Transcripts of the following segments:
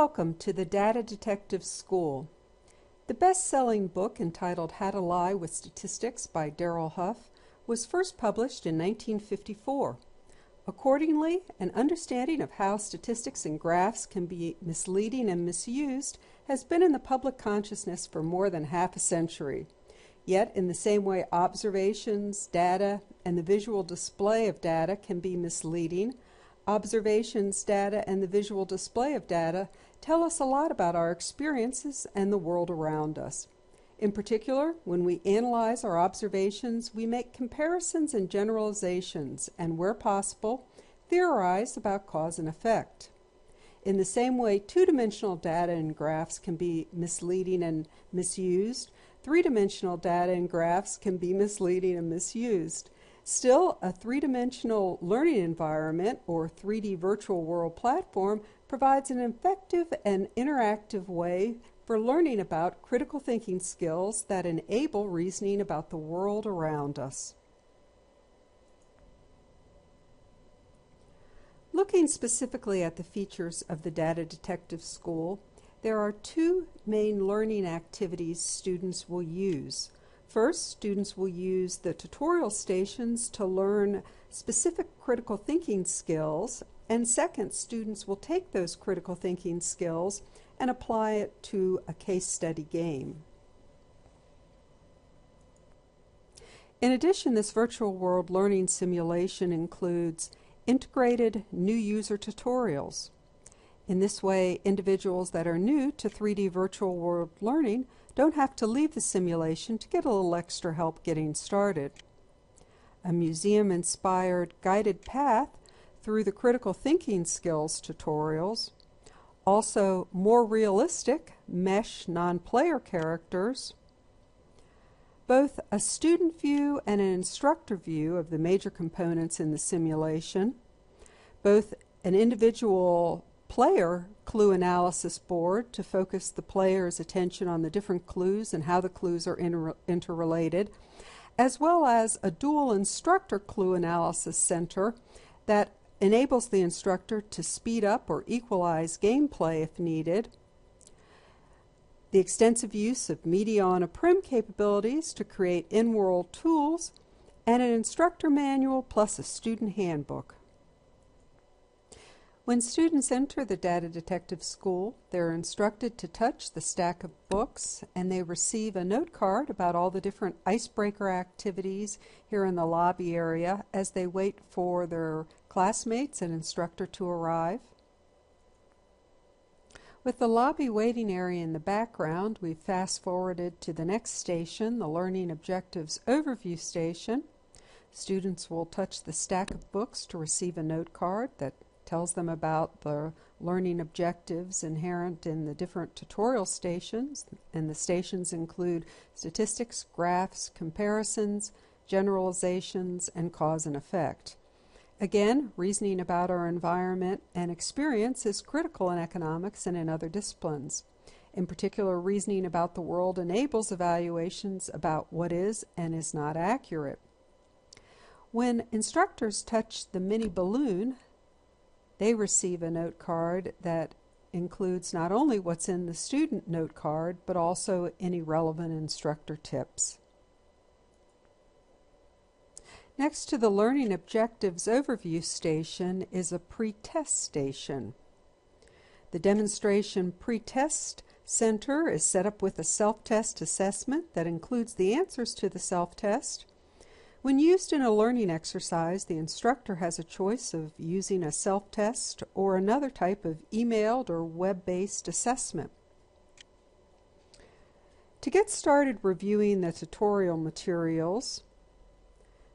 Welcome to the Data Detective School. The best-selling book entitled How to Lie with Statistics by Darrell Huff was first published in 1954. Accordingly, an understanding of how statistics and graphs can be misleading and misused has been in the public consciousness for more than half a century. Yet, in the same way observations, data, and the visual display of data can be misleading, observations, data, and the visual display of data tell us a lot about our experiences and the world around us. In particular, when we analyze our observations, we make comparisons and generalizations, and where possible, theorize about cause and effect. In the same way two-dimensional data and graphs can be misleading and misused, three-dimensional data and graphs can be misleading and misused. Still, a three-dimensional learning environment, or 3D virtual world platform, provides an effective and interactive way for learning about critical thinking skills that enable reasoning about the world around us. Looking specifically at the features of the Data Detective School, there are two main learning activities students will use. First, students will use the tutorial stations to learn specific critical thinking skills, and second, students will take those critical thinking skills and apply it to a case study game. In addition, this virtual world learning simulation includes integrated new user tutorials. In this way, individuals that are new to 3D virtual world learning don't have to leave the simulation to get a little extra help getting started. A museum-inspired guided path through the critical thinking skills tutorials. Also, more realistic mesh non-player characters. Both a student view and an instructor view of the major components in the simulation. Both an individual player clue analysis board to focus the player's attention on the different clues and how the clues are interrelated, as well as a dual instructor clue analysis center that enables the instructor to speed up or equalize gameplay if needed. The extensive use of media on a prim capabilities to create in-world tools, and an instructor manual plus a student handbook. When students enter the Data Detective School, they're instructed to touch the stack of books, and they receive a note card about all the different icebreaker activities here in the lobby area as they wait for their classmates and instructor to arrive. With the lobby waiting area in the background, we've fast-forwarded to the next station, the Learning Objectives Overview Station. Students will touch the stack of books to receive a note card that tells them about the learning objectives inherent in the different tutorial stations, and the stations include statistics, graphs, comparisons, generalizations, and cause and effect. Again, reasoning about our environment and experience is critical in economics and in other disciplines. In particular, reasoning about the world enables evaluations about what is and is not accurate. When instructors touch the mini balloon, they receive a note card that includes not only what's in the student note card, but also any relevant instructor tips. Next to the Learning Objectives Overview Station is a Pretest Station. The Demonstration Pretest Center is set up with a self-test assessment that includes the answers to the self-test. When used in a learning exercise, the instructor has a choice of using a self-test or another type of emailed or web-based assessment. To get started reviewing the tutorial materials,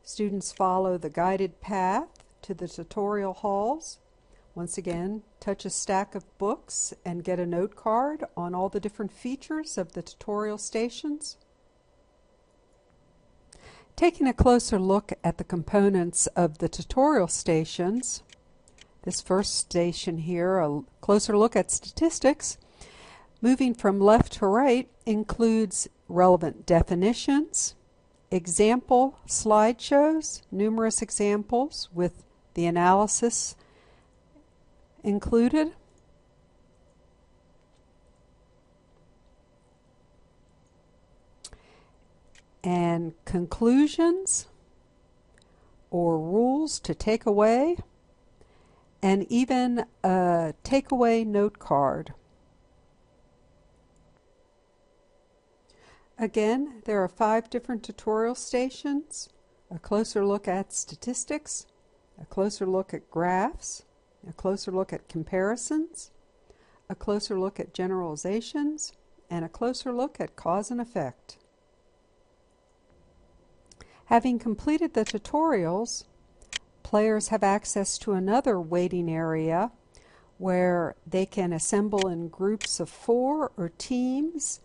students follow the guided path to the tutorial halls. Once again, touch a stack of books and get a note card on all the different features of the tutorial stations. Taking a closer look at the components of the tutorial stations, this first station here, a closer look at statistics, moving from left to right, includes relevant definitions, example slideshows, numerous examples with the analysis included, and conclusions or rules to take away, and even a takeaway note card. Again, there are 5 different tutorial stations: a closer look at statistics, a closer look at graphs, a closer look at comparisons, a closer look at generalizations, and a closer look at cause and effect. Having completed the tutorials, players have access to another waiting area where they can assemble in groups of 4 or teams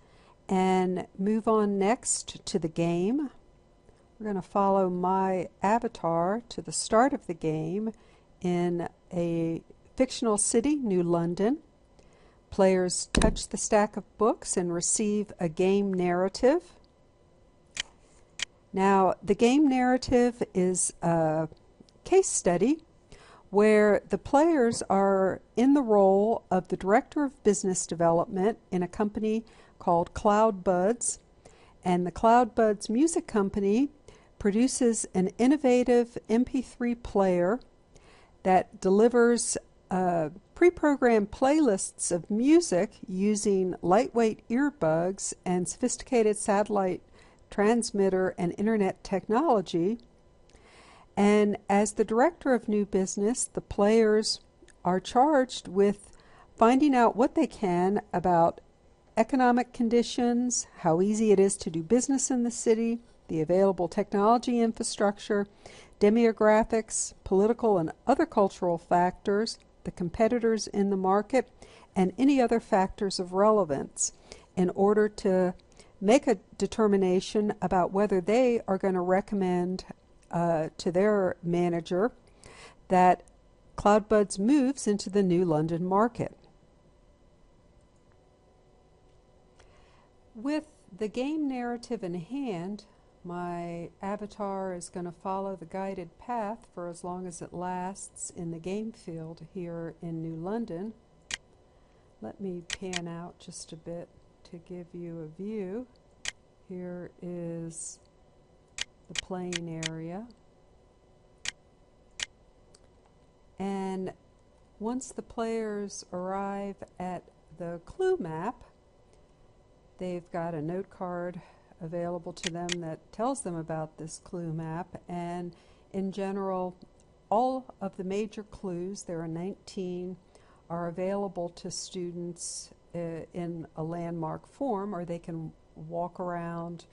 and move on next to the game. We're going to follow my avatar to the start of the game in a fictional city, New London. Players touch the stack of books and receive a game narrative. Now, the game narrative is a case study where the players are in the role of the director of business development in a company called Cloud Buds, and the Cloud Buds music company produces an innovative MP3 player that delivers pre-programmed playlists of music using lightweight earbuds and sophisticated satellite transmitter and internet technology. And as the director of new business, the players are charged with finding out what they can about economic conditions, how easy it is to do business in the city, the available technology infrastructure, demographics, political and other cultural factors, the competitors in the market, and any other factors of relevance in order to make a determination about whether they are going to recommend to their manager that CloudBuds moves into the new London market. With the game narrative in hand, my avatar is going to follow the guided path for as long as it lasts in the game field here in New London. Let me pan out just a bit to give you a view. Here is the playing area. And once the players arrive at the clue map, they've got a note card available to them that tells them about this clue map, and in general all of the major clues, there are 19, are available to students in a landmark form, or they can walk around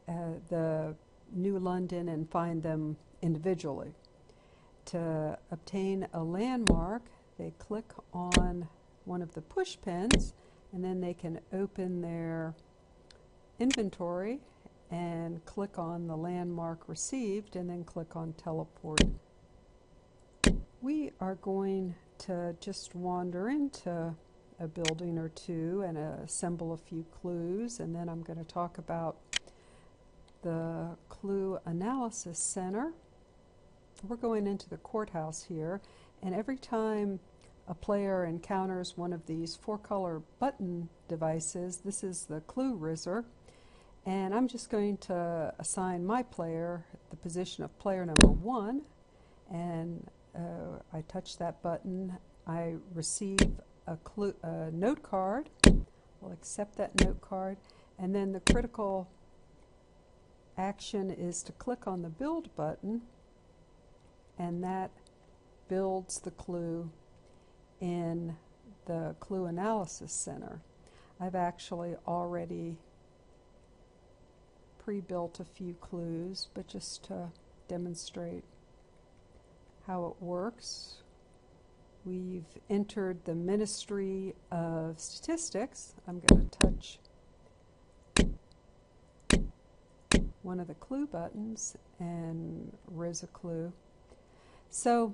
the New London and find them individually. To obtain a landmark, they click on one of the push pins, and then they can open their inventory and click on the landmark received, and then click on teleport. We are going to just wander into a building or two and assemble a few clues, and then I'm going to talk about the Clue Analysis Center. We're going into the courthouse here, and every time a player encounters one of these 4-color button devices, this is the Clue Rizzer, and I'm just going to assign my player the position of player number 1, and I touch that button. I receive a note card. I'll accept that note card, and then the critical action is to click on the build button, and that builds the clue in the Clue Analysis Center. I've actually already pre-built a few clues, but just to demonstrate how it works, we've entered the Ministry of Statistics. I'm going to touch one of the clue buttons and riz a clue. So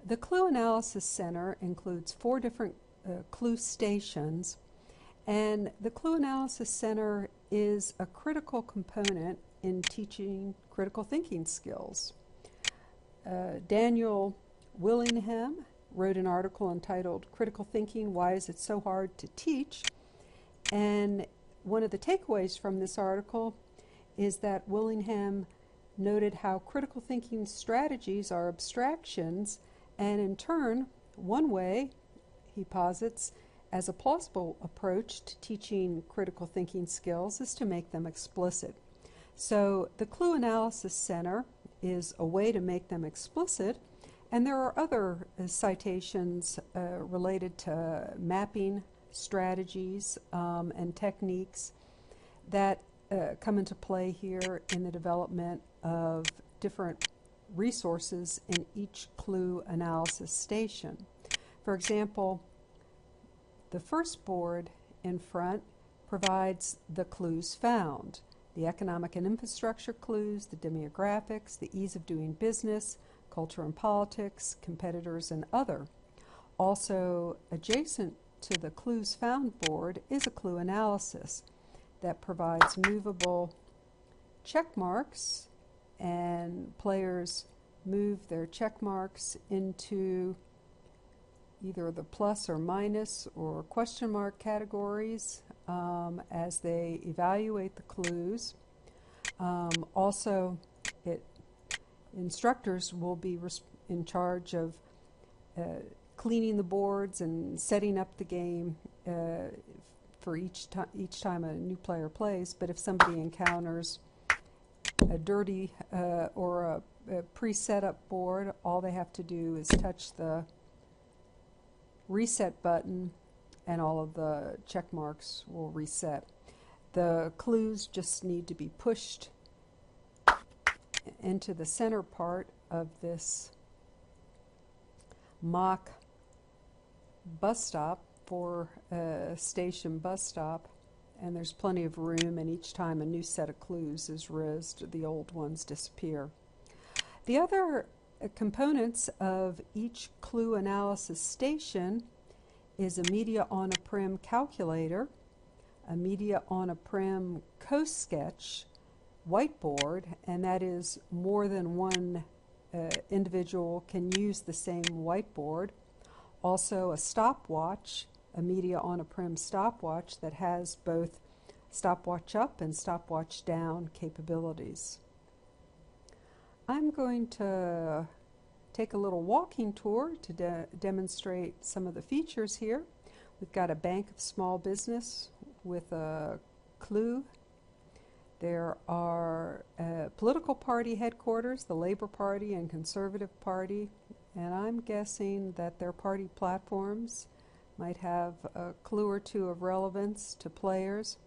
the Clue Analysis Center includes 4 different clue stations, and the Clue Analysis Center is a critical component in teaching critical thinking skills. Daniel Willingham wrote an article entitled "Critical Thinking, Why Is It So Hard to Teach?" And one of the takeaways from this article is that Willingham noted how critical thinking strategies are abstractions, and in turn, one way, he posits, as a plausible approach to teaching critical thinking skills is to make them explicit. So the Clue Analysis Center is a way to make them explicit, and there are other citations related to mapping strategies and techniques that come into play here in the development of different resources in each clue analysis station. For example, the first board in front provides the clues found, the economic and infrastructure clues, the demographics, the ease of doing business, culture and politics, competitors, and other. Also adjacent to the clues found board is a clue analysis that provides movable check marks, and players move their check marks into either the plus or minus or question mark categories as they evaluate the clues. Also, instructors will be in charge of cleaning the boards and setting up the game for each time a new player plays. But if somebody encounters a dirty or a pre-set up board, all they have to do is touch the reset button and all of the check marks will reset. The clues just need to be pushed into the center part of this mock bus stop for a station bus stop, and there's plenty of room, and each time a new set of clues is rizzed, the old ones disappear. The other components of each clue analysis station is a media on a prim calculator, a media on a prim co-sketch whiteboard, and that is more than one individual can use the same whiteboard. Also a stopwatch, a media on a prim stopwatch that has both stopwatch up and stopwatch down capabilities. I'm going to take a little walking tour to demonstrate some of the features here. We've got a bank of small business with a clue. There are political party headquarters, the Labor Party and Conservative Party, and I'm guessing that their party platforms might have a clue or two of relevance to players.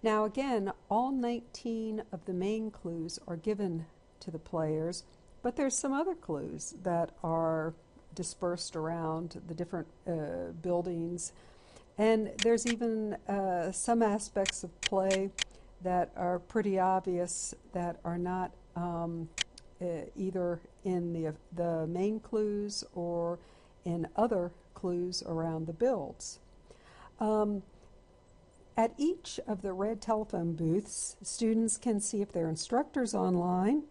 Now again, all 19 of the main clues are given to the players, but there's some other clues that are dispersed around the different buildings, and there's even some aspects of play that are pretty obvious that are not either in the main clues or in other clues around the builds. At each of the red telephone booths, students can see if their instructor's online,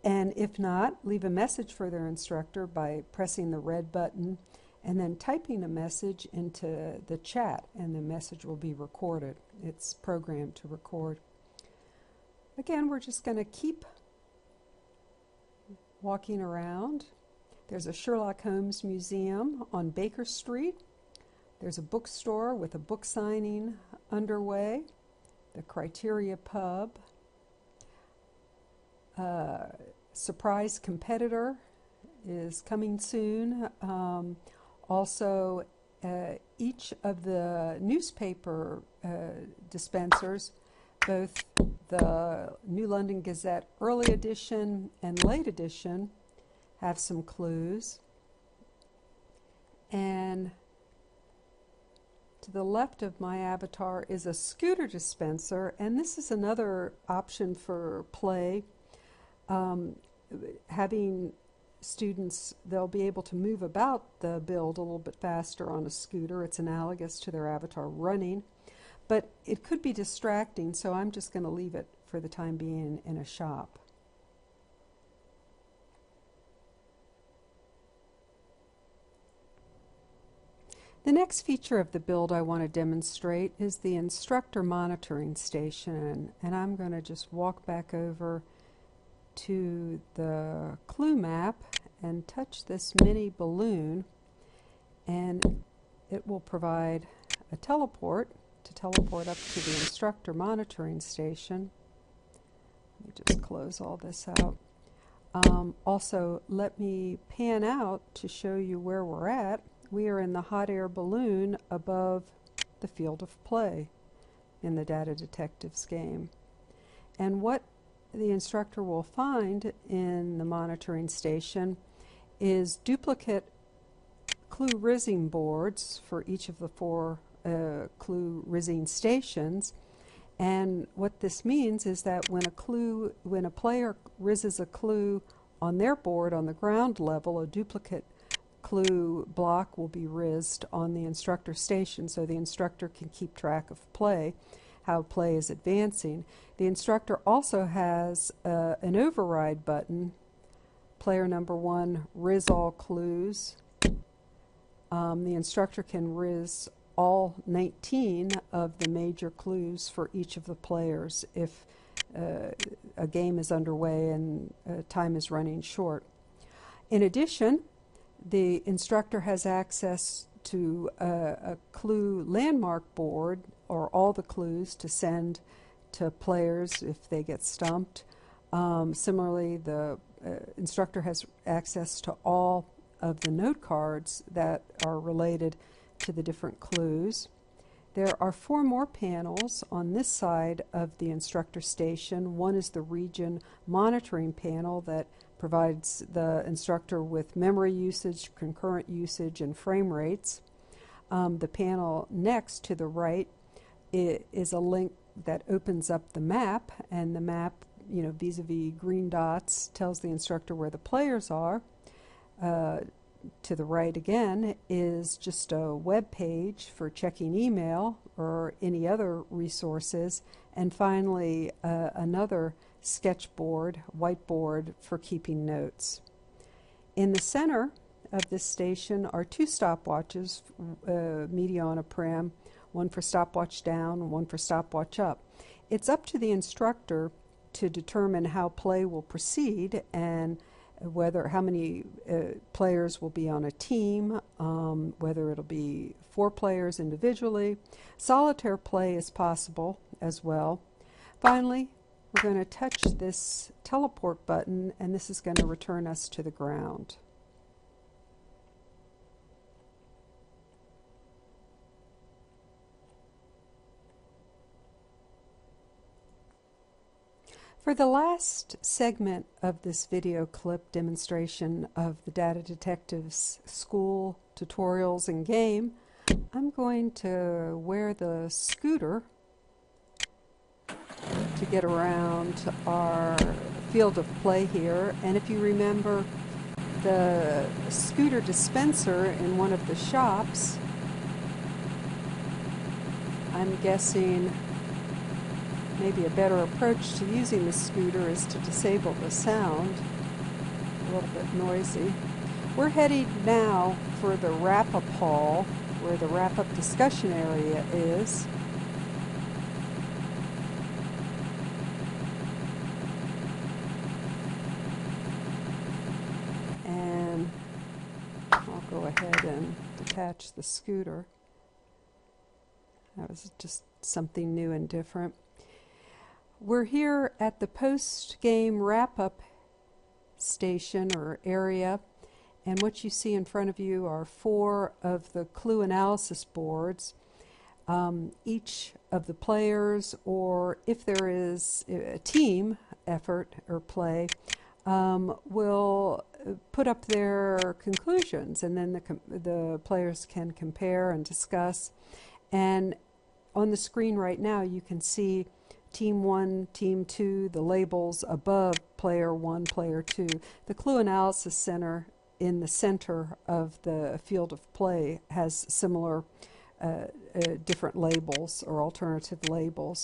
and if not, leave a message for their instructor by pressing the red button and then typing a message into the chat, and the message will be recorded. It's programmed to record. Again, we're just going to keep walking around. There's a Sherlock Holmes museum on Baker Street. There's a bookstore with a book signing underway. The Criteria Pub. Surprise Competitor is coming soon. Also, each of the newspaper dispensers, both the New London Gazette Early Edition and Late Edition, have some clues. And to the left of my avatar is a scooter dispenser, and this is another option for play. Having students, they'll be able to move about the build a little bit faster on a scooter. It's analogous to their avatar running, but it could be distracting, so I'm just going to leave it for the time being in a shop. The next feature of the build I want to demonstrate is the Instructor monitoring station, and I'm going to just walk back over to the clue map and touch this mini balloon, and it will provide a teleport to teleport up to the Instructor monitoring station. Let me just close all this out. Also, let me pan out to show you where we're at. We are in the hot air balloon above the field of play in the Data Detectives game. And what the instructor will find in the monitoring station is duplicate clue rizzing boards for each of the 4 clue rizzing stations. And what this means is that when a player rizzes a clue on their board on the ground level, a duplicate clue block will be rizzed on the instructor station, so the instructor can keep track of how play is advancing. The instructor also has an override button. Player number 1, rizz all clues. The instructor can rizz all 19 of the major clues for each of the players if a game is underway and time is running short. In addition, the instructor has access to a clue landmark board, or all the clues to send to players if they get stumped. Similarly, the instructor has access to all of the note cards that are related to the different clues. There are 4 more panels on this side of the instructor station. One is the region monitoring panel that provides the instructor with memory usage, concurrent usage, and frame rates. The panel next to the right is a link that opens up the map, and the map, vis-a-vis green dots, tells the instructor where the players are. To the right again is just a web page for checking email or any other resources, and finally another sketchboard, whiteboard for keeping notes. In the center of this station are 2 stopwatches, mediana prim, one for stopwatch down and one for stopwatch up. It's up to the instructor to determine how play will proceed and how many players will be on a team, whether it'll be 4 players individually. Solitaire play is possible as well. Finally, we're going to touch this teleport button, and this is going to return us to the ground. For the last segment of this video clip demonstration of the Data Detectives school tutorials and game, I'm going to wear the scooter to get around our field of play here. And if you remember the scooter dispenser in one of the shops, I'm guessing maybe a better approach to using the scooter is to disable the sound. A little bit noisy. We're heading now for the wrap-up hall, where the wrap-up discussion area is. And I'll go ahead and detach the scooter. That was just something new and different. We're here at the post-game wrap-up station or area, and what you see in front of you are 4 of the clue analysis boards. Each of the players, or if there is a team effort or play, will put up their conclusions, and then the players can compare and discuss. And on the screen right now you can see Team 1, Team 2, the labels above Player 1, Player 2. The Clue Analysis Center in the center of the field of play has similar different labels or alternative labels.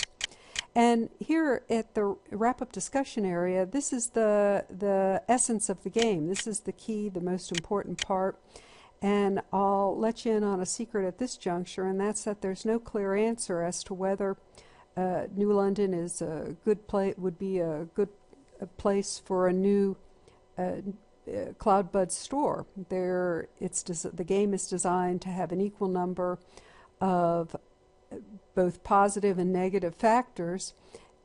And here at the wrap-up discussion area, this is the essence of the game. This is the key, the most important part. And I'll let you in on a secret at this juncture, and that's that there's no clear answer as to whether New London is a good would be a good place for a new CloudBud store. The game is designed to have an equal number of both positive and negative factors,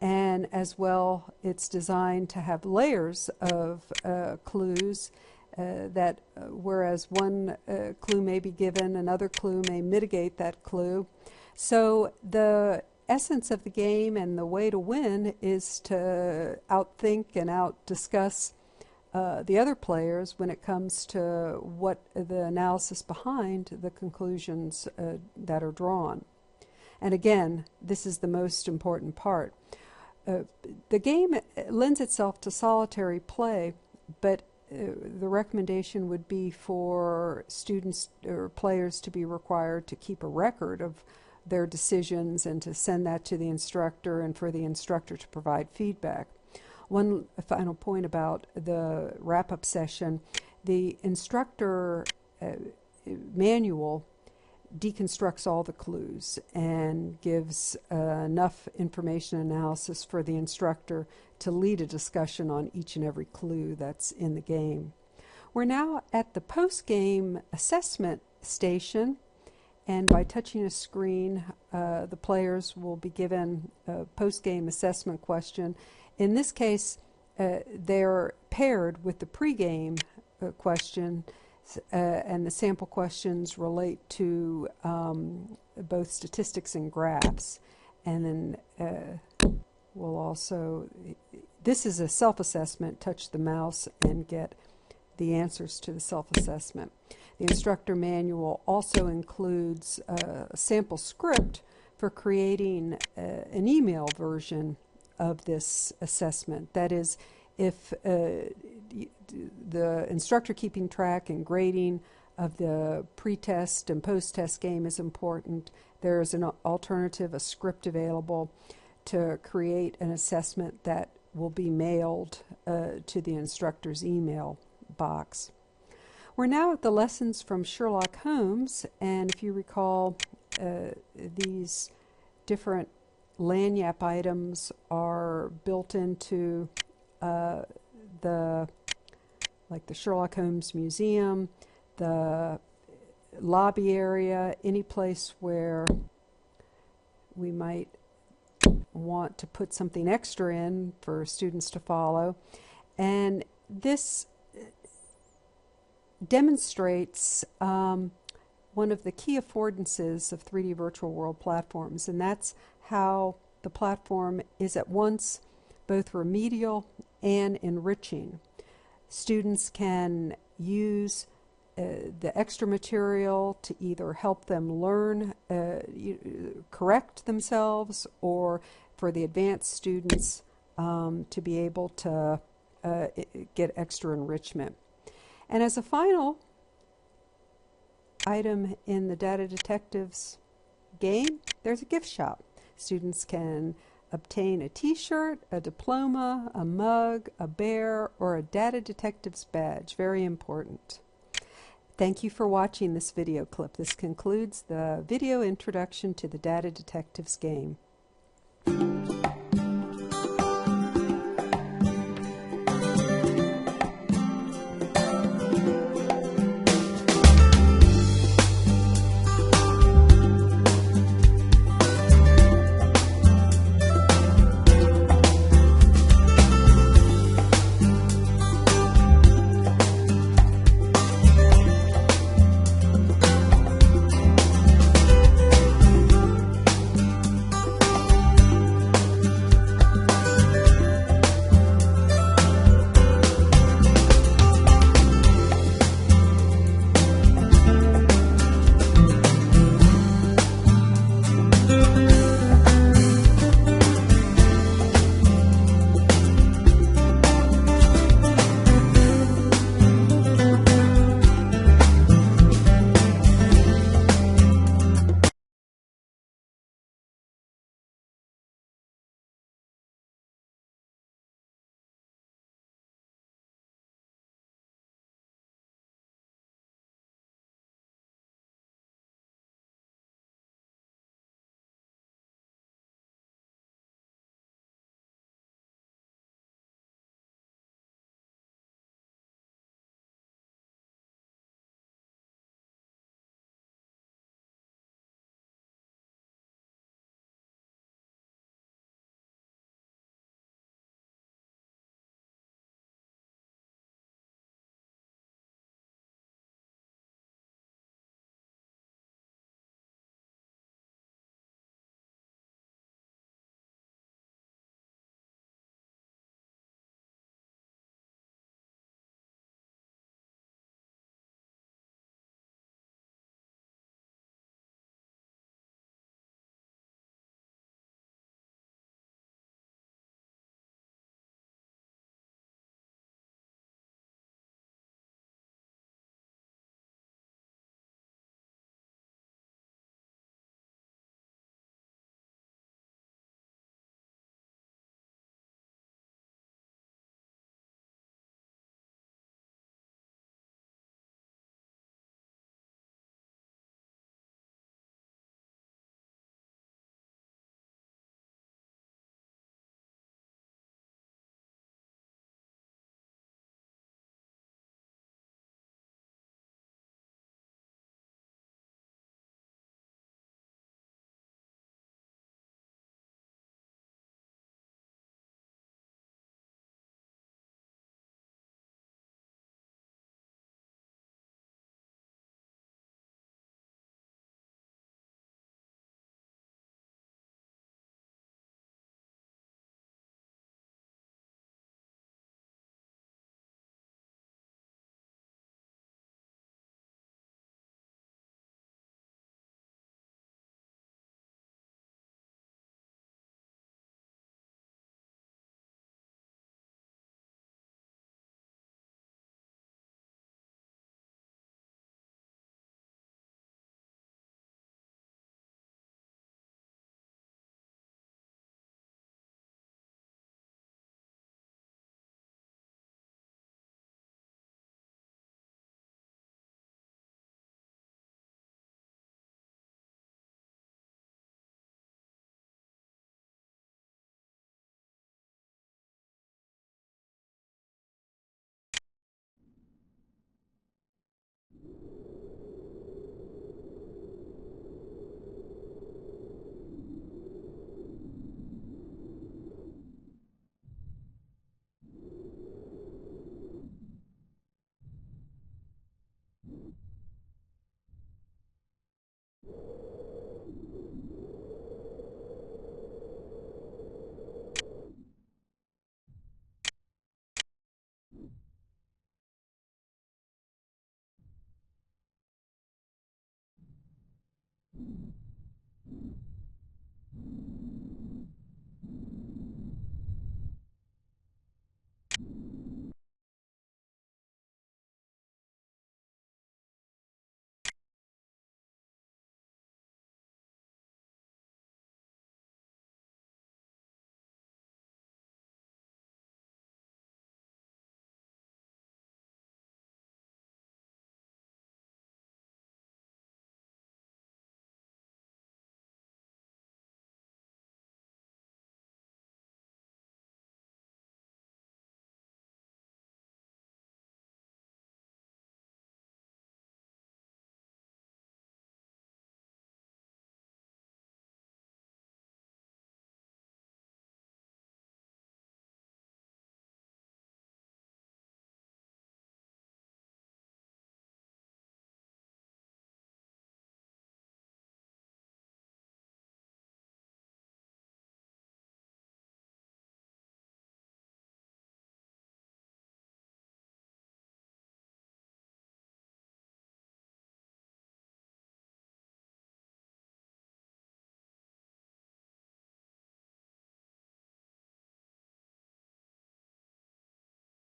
and as well it's designed to have layers of clues that whereas one clue may be given, another clue may mitigate that clue. So the essence of the game and the way to win is to outthink and outdiscuss the other players when it comes to what the analysis behind the conclusions that are drawn. And again, this is the most important part. The game lends itself to solitary play, but the recommendation would be for students or players to be required to keep a record of their decisions and to send that to the instructor, and for the instructor to provide feedback. One final point about the wrap-up session: the instructor manual deconstructs all the clues and gives enough information analysis for the instructor to lead a discussion on each and every clue that's in the game. We're now at the post-game assessment station, and by touching a screen, the players will be given a post-game assessment question. In this case, they're paired with the pre-game question, and the sample questions relate to both statistics and graphs. And then we'll also, this is a self-assessment, touch the mouse and get the answers to the self-assessment. The instructor manual also includes a sample script for creating an email version of this assessment. That is, if the instructor keeping track and grading of the pre-test and post-test game is important, there is an alternative, a script available to create an assessment that will be mailed to the instructor's email box. We're now at the lessons from Sherlock Holmes, and if you recall, these different lanyap items are built into the Sherlock Holmes Museum, the lobby area, any place where we might want to put something extra in for students to follow. And this demonstrates one of the key affordances of 3D virtual world platforms, and that's how the platform is at once both remedial and enriching. Students can use the extra material to either help them learn, correct themselves, or for the advanced students to be able to get extra enrichment. And as a final item in the Data Detectives game, there's a gift shop. Students can obtain a t-shirt, a diploma, a mug, a bear, or a Data Detectives badge. Very important. Thank you for watching this video clip. This concludes the video introduction to the Data Detectives game.